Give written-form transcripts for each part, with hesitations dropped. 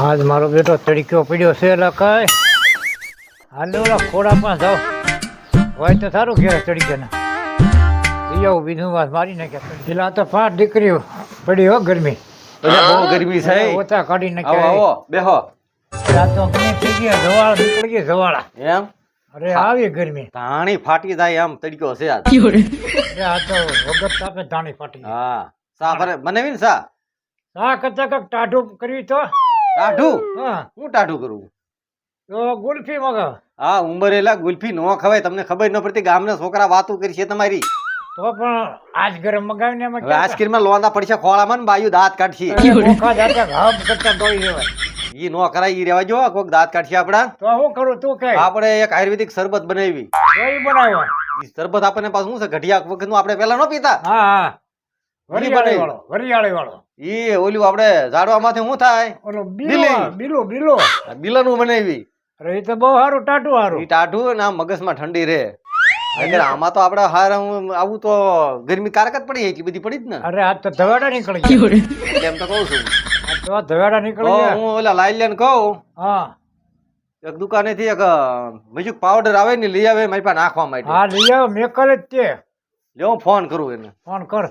આજ મારો બેટો તડક્યો પડ્યો છે લખાય હાલ ઓલા ખોડા પાસે જાઓ હોય તો સારું ઘેર તડકે ને આવું બીજું વાત મારી નાખ્યા પેલા તો પાંચ દીકરીઓ પડી હો ગરમી બહુ ગરમી છે ઓછા કાઢી આવો નાખ્યા આવો બેહો આ તો ઘણી થઈ ગયા જવાળ નીકળી ગઈ જવાળા એમ અરે આવી ગરમી ધાણી ફાટી જાય એમ તડક્યો છે આજ. અરે આ તો વગર તાપે ધાણી ફાટી ગઈ. હા સા બનાવી ને સા હા કરતા કંઈક ટાઢું કરવી તો ટાઢું હા હું ટાઢું કરું તો ગુલ્ફી મગાવ હા ઉંબરેલા ગુલ્ફી નો ખવાય તમને ખબર ન પડતી ગામના છોકરા વાતું કરી છે તમારી તો પણ આજ ગરમ મગાવીને અમે હવે આઈસ્ક્રીમ માં લોંદા પડશે ખોળામાં ને બાયું દાંત કાઢશે મોખા જાતા હબ કરતા દોડી જવાય ઈ નો કરાય ઈ રેવા જો કોક દાંત કાઢશે આપડા તો હું કરું તું કે આપણે એક આયુર્વેદિક શરબત બનાવી કઈ બનાવ્યો ઈ શરબત આપણને પાછું શું છે ઘડિયા વખત નું આપણે પેલા નો પીતા હા હા ઈ વરિયાળી વાળો ઈ ઓલું આપણે ઝાડવામાંથી શું થાય ઓલો બીલી. બીલો બીલો બિલનું બનાવી અરે એ તો બહુ સારું ટાટું સારું ઈ ટાઢું ને આમ મગજમાં ઠંડી રે નકર આમાં તો આપણે હાર આવું તો ગરમી કારકત પડી એટલી બધી પડી જ ને અરે આ તો ધવાડા નીકળી ગયા એટલે એમ તો કહું છું આ તો ધવાડા નીકળી તો ગયા હું ઓલા લાઈલિયાને કહું હા એક દુકાનેથી એક મ્યુઝિક પાવડર આવે ને લઈ આવે મારી પાસે નાખવા માટે હા લઈ આવો મેં કરે જ તે લે હું ફોન કરું એને ફોન કર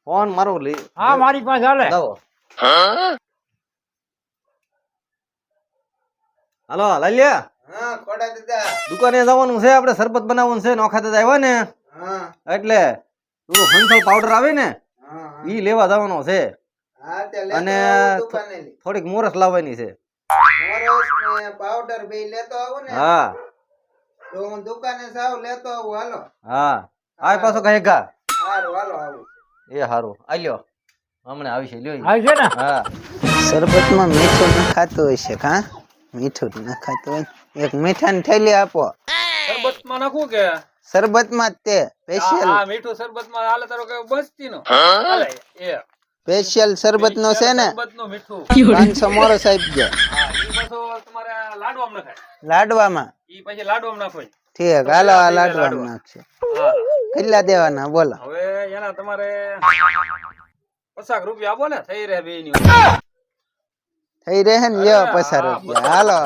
ફોન મારો લઈ હા મારી પાસે હાલે લાવો હાલો લાલિયા હા કોડા દાદા દુકાને જવાનું છે આપણે શરબત બનાવવાનું છે નોખા દાદા આવ્યા ને હા એટલે પેલું હંસલ પાવડર આવે ને હા ઈ લેવા જવાનો છે હા તે લેતો અને આવો દુકાને થી. થોડીક મોરસ લાવવાની છે મોરસ ને પાવડર બે લેતો આવો ને હા તો હું દુકાને સાવ લેતો આવું હાલો હા આ પાછો કહે ગા હારું હાલો આવું એ હારું આલ્યો હમણાં આવશે લ્યો ઈ. આવી છે ને હા શરબતમાં મીઠું નખાતું હોય છે કા મીઠું જ નખાતું હોય એક મીઠાની થેલી આપો શરબતમાં નાખું કે શરબતમાં જ તે સ્પેશિયલ આ મીઠું શરબતમાં હાલે તારો કે બસ્તીનો હાલે એ સ્પેશિયલ શરબત નો છે ને શરબતનું મીઠું 500 મોરો સાહેબ જો હા ઈ પાછો તમારે લાડવામાં નખાય લાડવામાં ઈ પછી લાડવામાં નાખો ઠીક હાલો આ લાડવામાં નાખશે હા કેટલા દેવાના બોલો હવે એના તમારે 50 રૂપિયા આપો ને થઈ રહે બે ની થઈ રહે ને લ્યો 50 રૂપિયા હાલો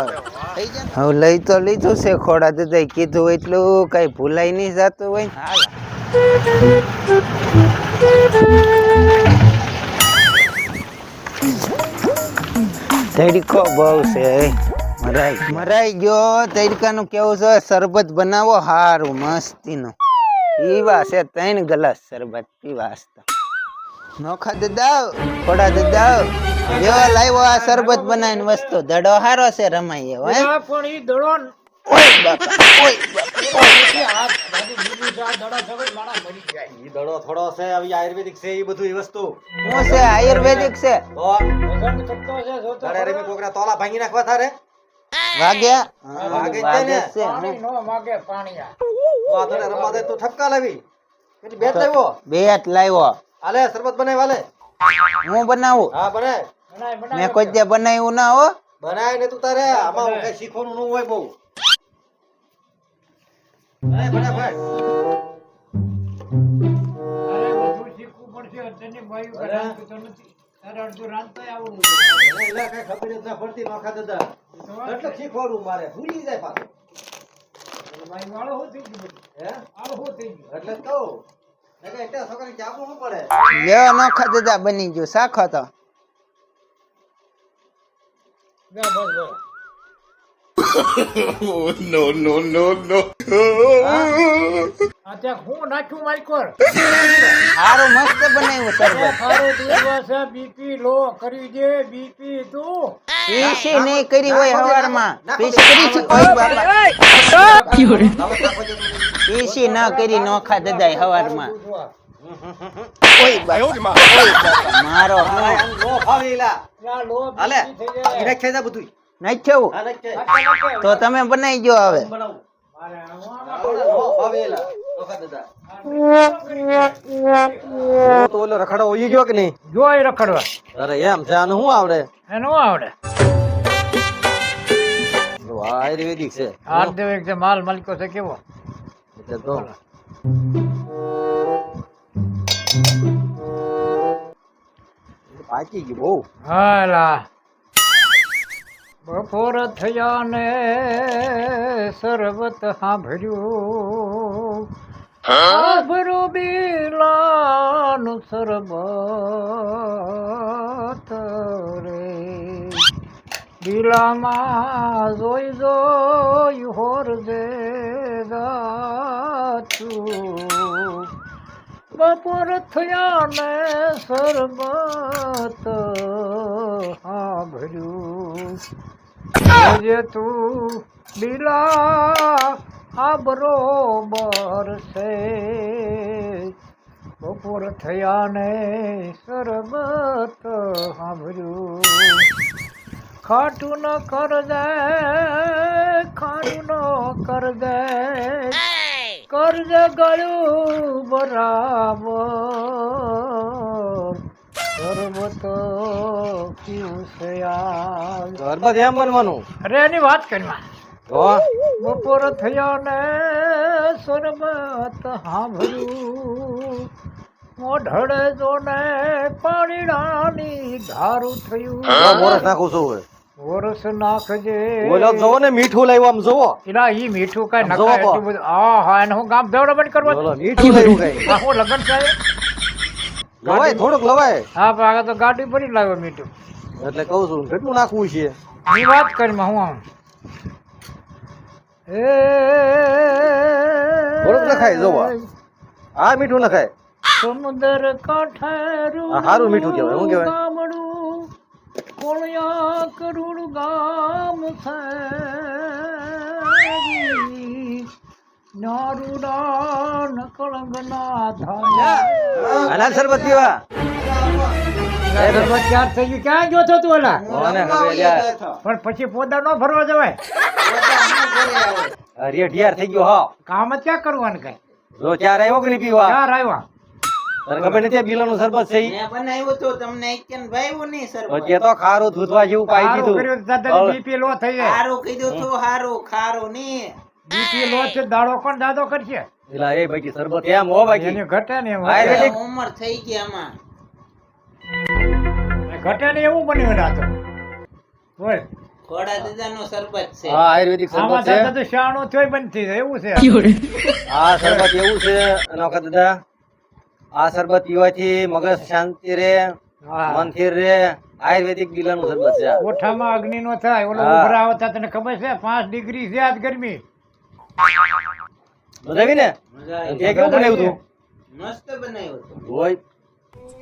થઈ જાય હવે લઈ તો લીધું છે ખોડા દાદા કીધું એટલું કઈ ભૂલાઈ નહીં જતું હોય હાલો તડકો બહુ છે મરાઈ ગયો તડકાનું કેવું છે શરબત બનાવો હારું મસ્તીનું પીવા છે 3 ગ્લાસ શરબત પીવા નોખા દાદા ખોડા દાદા જેવા લાવ્યો આ શરબત બનાવીને વસ્તુ દડો હારો છે રમાય એવો હે આ પણ ઈ દડો ઓય બાપા ઓય બાપા હાથ બાજુ બીજું છે, આ દડા સગળ માણા મરી જાય ઈ દડો થોડો છે આવી આયુર્વેદિક છે ઈ બધું ઈ વસ્તુ શું છે આયુર્વેદિક છે તો વજન કરતો છે જોતો તારે રેમી કોકરા તોલા ભાંગી નાખવા તારે વાગ્યા વાગે જ છે ને. છે પાણી નો માગે પાણી આ તો આ તને રમવા દે તો ઠપકા લાવી કેટલી બેટ લાવ્યો બેટ લાવ્યો હાલે શરબત બનાવ હાલે હું બનાવું હા બનાય બનાય બનાય મેં કોઈ ત્યાં બનાવ્યું ના હો બનાય ને તું તારે આમાં હું કઈ શીખવાનું ન હોય બહુ બનાય બનાય ભાઈ અરે બધું શીખવું પડશે તને ભાઈ કરાતું તો નથી તારે અડધું રાંધતાય આવડવું જોઈએ. એટલે કઈ ખબર જ ના પડતી નોખા દાદા એટલે શીખવાડું મારે ભૂલી જાય પાછું ભાઈ વાળો શું થઈ ગયું બધું? હે આળો શું થઈ ગયું એટલે જ કહું એટલે એટલે છોકરાને ચાપવું શું પડે લ્યો નોખા દાદા બની ગયું શાખો તો ના બસ બસ આ ત્યાં હું નાખ્યું માઈકોર સારું મસ્ત બનાવ્યું શરબત ખારો દિવસ બીપી લો કરી દે બીપી તું પીસી નહીં કરી હોય હવારમાં પીસ કરી છે ઓય બાપા પીસી ન કરી નોખા દાદા હવારમાં ઓય બાપા ઓય બાપા મારો હું નો ફાવેલા આ લો હાલે બીપી થઈ જાય. ઈ નાખ જાય બધું નહીં થયું હા નાખ જાય તો તમે બનાવી ગયો હવે બનાવું મારે આમાં આપણે નો ફાવેલા નોખા દાદા તો ઓલો રખડો હોઈ ગયો કે નહીં જોઈ રખડવા અરે એમ છે આને શું આવડે એનો આવડે જો આ આયુર્વેદિક છે હાથ દેવ એક માલ માલિકો છે કેવો એટલે તો પાકી ગયું બહુ હાલા બપોર થયા ને સરબત સાંભળ્યું સાંભળો બીલાનું સરબત રે બીલામાં જોઈ જોઈ હોર દે ગાતું બપોર થયા ને સરબત સાંભળ્યું જે તું લીલા આ બરોબર છે બપોર થયા ને સરબત સાંભળ્યું ખાટું ન કર દે ખાટું ન કર દે કર્જ ગયું બરાબર સરબત પીવું છે યાર સરબત એમ બનવાનું અરે એની વાત કરવા તો બપોર થયા ને સરબત સાંભળ્યું મોઢડે જો ને પાણીડાની ધારું થયું મોરસ નાખું છું હવે. વરસ નાખજે બોલો જોવો ને મીઠું લાવ્યું આમ જોવો એલા ઈ મીઠું કઈ આમ નખાય જોવો. એટલું બધું આ હા એને હું ગામ બેવડો બંધ કરવા બોલો મીઠું લાવ્યું કઈ આ હું લગન છે લવાય થોડુંક લવાય હા પણ આગળ તો ગાડી ભરી લાવ્યો મીઠું એટલે કહું છું કેટલું નાખવું છે ની વાત કરી હું આમ એ થોડુંક નખાય જોવો. આ મીઠું નખાય સમુદ્ર કાંઠે આ હારું મીઠું કહેવાય. શું કહેવાય? ગામડું કોળિયા કરુણ ગામ છે નારુડા નકળંગના ધાયા અનાજ શરબત પીવા સરબત ચાર થઈ ગયું ક્યાં ગયો છો તું ઓલા કોને હવે યાર પણ પછી પોદા ન ફરવા જવાય અરે ઢિયાર થઈ ગયો હા કામ જ ક્યાં કરવાનું કઈ જો ચાર આવ્યો કે નહીં પીવા ચાર આવ્યા તને ખબર નથી આ બિલાનું શરબત છે ઈ? મેં બનાવ્યું હતું તમને એકન ભાઈવું નહીં સર પછી તો ખારું ધૂધવા જેવું પાઈ સારું દીધું કર્યું દાદા બીપી લો થઈ જાય સારું કીધું તું સારું ખારું નહીં બીપી લો છે દાડો કોણ દાદો કરશે એલા એ બાકી શરબત એમ હો બાકી એને ઘટે ને એમ આયુર્વેદિક ઉંમર થઈ ગઈ આમાં ઘટે ને એવું બન્યું ના તો બોલ ઘોડા દાદાનું શરબત છે હા આયુર્વેદિક આમાં શરબત છે દાદા તો શાણું થયોય બંધ થઈ જાય એવું છે આ શરબત એવું છે એના વખત દાદા આ શરબત પીવાથી મગજ શાંતિ રે હા. મન સ્થિર રે આયુર્વેદિક બિલાનું શરબત છે આ. કોઠામાં અગ્નિ નો થાય ઓલો હા. ઉભરા આવતા તને ખબર છે 5 ડિગ્રી છે આજ ગરમી મજા આવી ને મજા આવી. તે કેવું બનાવ્યું તું મસ્ત બનાવ્યું હતું હોય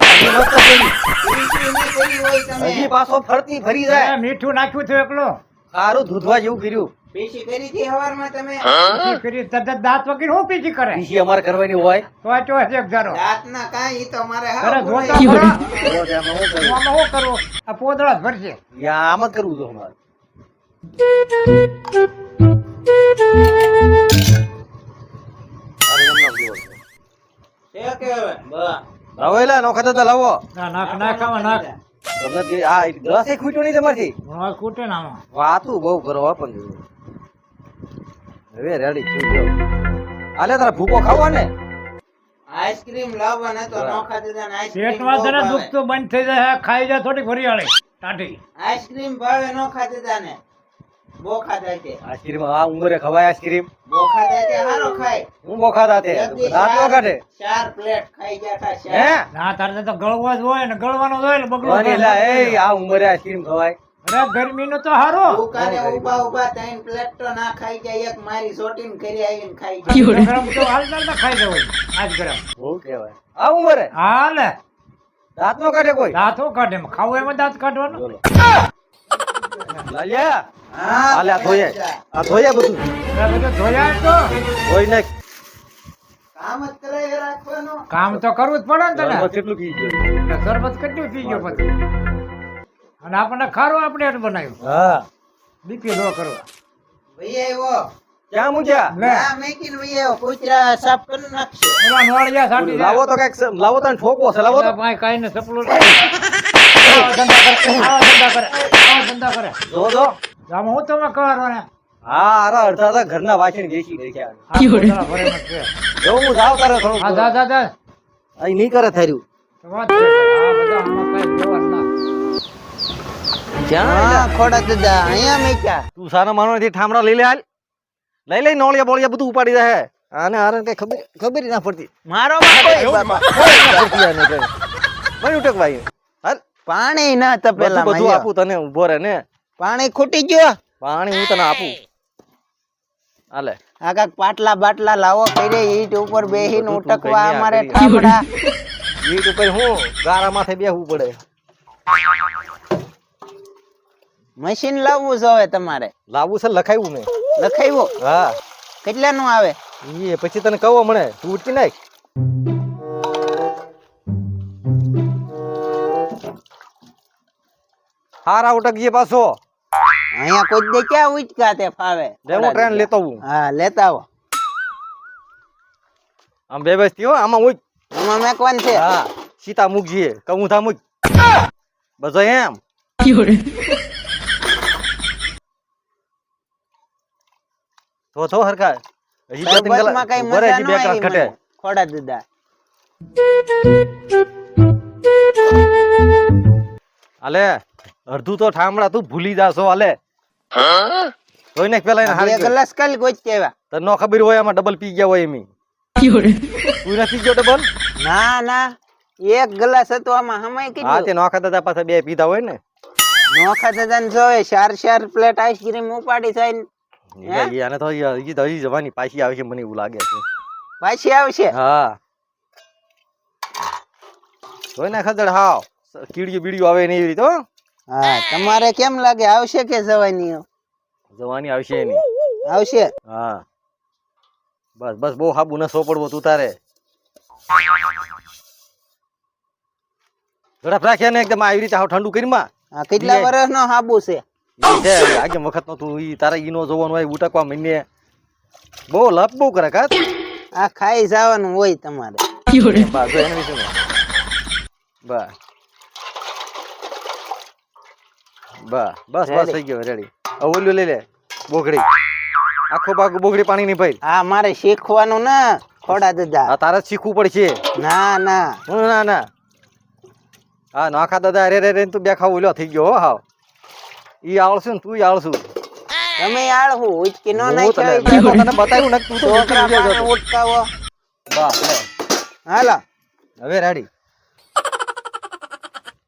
હજી મસ્ત બન્યું. પીસી નહીં કરી હોય તમે હજી પાછો ફરતી ફરી જાય એ મીઠું નાખ્યું છે એકલો સારું ધૂધવા જેવું કર્યું પીસી કરી હતી હવારમાં તમે પીસી કરી તરત દાંત વગર હું પીસી કરે પીસી અમારે કરવાની હોય તો આ ચોસ એક જારો દાંતના કાંઈ ઈ તો મારે અરે હાવ ધોતા બોલાય. ખરા. તો તેમાં શું કરવું? આમાં શું કરવું આ પોદળા જ ભરશે યા આમ જ કરવું તો અમારે છે કે હવે? બસ. લાવો એલા નોખા દાદા લાવો ના નાખ નાખામાં નાખ તમને કે આ ગ્લાસ એ ખૂટ્યો નહીં તમારથી હા કૂટે ને આમાં વાતું બહુ કરો પણ હવે રેડી થઈ ગયો આલે તારા ભૂકો ખાવા ને આઈસ્ક્રીમ લાવવાના તો નોખા દાદાને આઈસ્ક્રીમ પેટમાં બહુ તને ભાવે. દુખતું બંધ થઈ જાય ખાઈ જાય થોડી ફરિયાળી ટાઢી આઈસ્ક્રીમ ભાવે નોખા દાદાને બોખા દાતે આઈસ્ક્રીમ આ ઉંમરે ખવાય આઈસ્ક્રીમ બોખા દાતે હારો ખાય હું બોખા દાતે એક દી દાંત નો કાઢે 4 પ્લેટ ખાઈ ગયા તા હે ના તારે તો ગળવા જ હોય ને ગળવાનો જ હોય ને બગડો કોની લા એ આ ઉંમરે આઈસ્ક્રીમ ખવાય અરે ગરમી નું તો હારો દુકાને ઊભા ઊભા 3 પ્લેટ તો ના ખાઈ ગયા એક મારી સોટીને કરી આવીને ખાઈ ગયા ગરમ તો હાલ ના ખાઈ જવાય આજ ગરમ બહુ કહેવાય આ ઉંમરે હાલે દાંત નો કાઢે કોઈ દાંતો કાઢે એમ ખાવું એમાં દાંત કાઢવાનું બોલો લાલ્યા હા આલે આ ધોયે બધું અરે બધું ધોયા તો ધોઈ નાખ કામ જ કરાય રાખવાનો કામ તો કરવું જ પડે ને તને શરબત કેટલું પી ગયું શરબત કેટલું પી ગયો પછી અને આપણને ખારું આપણે એટલું બનાવ્યું હા બીપી લો કરવા ભાઈ આવ્યો ક્યાં મૂક્યા લે ના મેકીને ભાઈ આવ્યો કૂતરા સાફ કરી નાખશે એવા નોળિયા સાટી લાવો તો કઈક લાવો તો ઠોકો છે લાવો તો ભાઈ કાઈ ને સપલું આવા ધંધા કરે જો આમાં હું તમે કરો ને હા અરે અડધા અડધા ઘરના વાસણ બેસી ગયા આ પોદળા ભરેલા છે. જો હું જાવ કરે થોડું હા દા દા દા અહીં નહીં કરે થાર્યું તો વાત છે આ બધા આમાં કાંઈ જોવા ના હા ખોડા દાદા અહીંયા મેક્યા તું સારા માનો નથી ઠામડા લઈ લે હાલ લઈ નોળિયા બોળિયા બધું ઉપાડી જાય આને આને કઈ ખબર ના પડતી મારો બાપો બાપા ભાઈ ઉટક ભાઈ હાલ પાણી ના તપેલા બધું આપું તને ઉભો રહે ને પાણી ખૂટી ગયો પાણી હું તને આપું હાલે આ કાક પાટલા બાટલા લાવો કરે ઈટ ઉપર બેહીને ઉટકવા અમારે ઠામડા ઈટ ઉપર હું ગારા માથે બેહવું પડે મશીન લાવવું છે હવે તમારે લાવવું છે લખાયું મેં લખાવ્યો હા કેટલાનું આવે એ પછી તને કહો મને તું ઉઠી નાખ હારા ઉટકજે પાછો અહીંયા કોઈ દે ક્યાં ઉચકા તે ફાવે હું ટ્રેન લેતો હું હા લેતા આવો આમ બે બસ થયો આમાં ઉઠ આમાં મેકવાન છે હા સીતા મૂકજે કઉં થા મૂક બસ એમ તો હરકા હજી તો સરબતમાં કઈ ભરે મજા હજી ન બે આવી કલાક ઘટે મને. ખોડા દાદા હાલે અડધું તો ઠામડા તું ભૂલી જાશો હાલે જોઈ નાખ પેલા એને બે હારી ગ્લાસ કલ ગોચ કેવા તને નો ખબર હોય આમાં ડબલ પી ગયા હોય એમી તું નથી ગયો ડબલ ના ના એક ગ્લાસ હતો આમાં હમાય હા કેટલું તે નોખા દાદા પાસે બે પીધા હોય ને નોખા દાદા ને જોવે 4 પ્લેટ આઈસ્ક્રીમ ઉપાડી થાય હે? આને તો હજી જવાની પાછી આવે છે મને એવું લાગે છે પાછી આવશે હા જોઈ નાખ ખજડ હાવ કીડીયું બીડીયું આવે ને એવી રીતે હો હા તમારે કેમ લાગે આવશે કે જવાની જવાની આવશે એની આવશે હા બસ બસ બહુ હાબુ ન સોપડવો તું તારે ઝડપ રાખે ને એકદમ આવી રીતે હાવ ઠંડુ કરીમાં આ કેટલા વર્ષનો હાબુ છે આગે વખત નો તું ઈ તારે ઈનો જોવાનું હોય ઉટકવા મહિને બહુ લપ બહુ કરે કા આ ખાઈ જવાનું હોય તમારે બસ જો એને વિશે બસ બસ બસ બસ થઈ ગયો રેડી હવે ઓલું લઈ લે બોગડી આખો ભાગ બોગડી પાણી ની ભાઈ હા મારે શીખવાનું ના ખોડા દાદા આ તારે જ શીખવું પડશે ના ના હું ના ના હા નાખા દાદા રે રે રે તું બે ખાવ ઓલો થઈ ગયો હો હાવ ઈ આવશું ને તું આવશું તમે આળહું ઉચકી નો હું નાખ્યો તને બતાવ્યું ને તું તો છોકરા ઉઠી પાસે જતો. ઉટકાવો બસ લે હાલો હવે રેડી